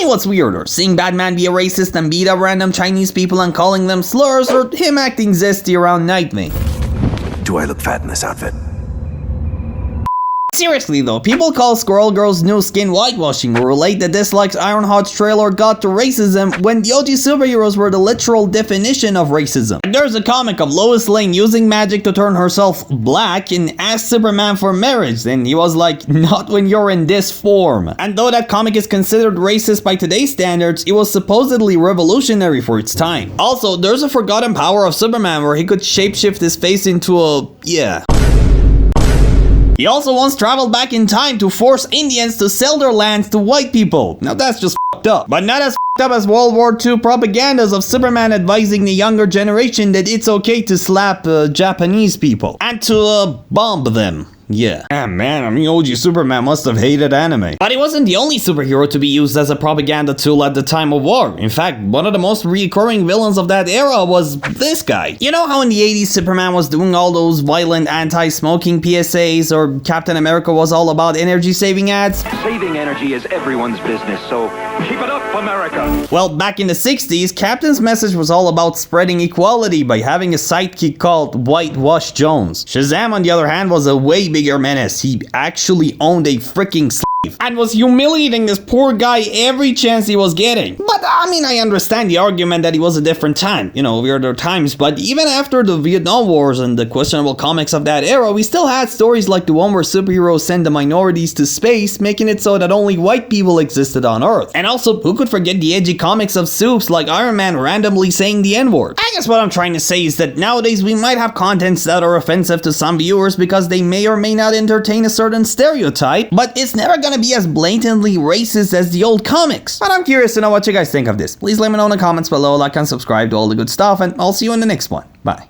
me what's weirder, seeing Batman be a racist and beat up random Chinese people and calling them slurs, or him acting zesty around Nightwing? Do I look fat in this outfit? Seriously though, people call Squirrel Girl's new skin whitewashing or relate the dislikes Ironheart's trailer got to racism when the OG superheroes were the literal definition of racism. There's a comic of Lois Lane using magic to turn herself black and asked Superman for marriage, and he was like, not when you're in this form. And though that comic is considered racist by today's standards, it was supposedly revolutionary for its time. Also, there's a forgotten power of Superman where he could shapeshift his face into a... yeah. He also once traveled back in time to force Indians to sell their lands to white people. Now that's just f***ed up. But not as f***ed up as World War II propagandas of Superman advising the younger generation that it's okay to slap Japanese people and to bomb them. Yeah. Ah man, I mean OG Superman must have hated anime. But he wasn't the only superhero to be used as a propaganda tool at the time of war. In fact, one of the most recurring villains of that era was this guy. You know how in the 80s Superman was doing all those violent anti-smoking PSAs, or Captain America was all about energy-saving ads? Saving energy is everyone's business, so keep it up, America! Well, back in the 60s, Captain's message was all about spreading equality by having a sidekick called Whitewash Jones. Shazam, on the other hand, was a way bigger menace. He actually owned a freaking slave and was humiliating this poor guy every chance he was getting. But I mean, I understand the argument that it was a different time, you know, weirder times, but even after the Vietnam Wars and the questionable comics of that era, we still had stories like the one where superheroes send the minorities to space, making it so that only white people existed on Earth. And also, who could forget the edgy comics of soups like Iron Man randomly saying the N-word? I guess what I'm trying to say is that nowadays we might have contents that are offensive to some viewers because they may or may not entertain a certain stereotype, but it's never gonna be as blatantly racist as the old comics. But I'm curious to know what you guys think of this. Please let me know in the comments below, like and subscribe to all the good stuff, and I'll see you in the next one. Bye.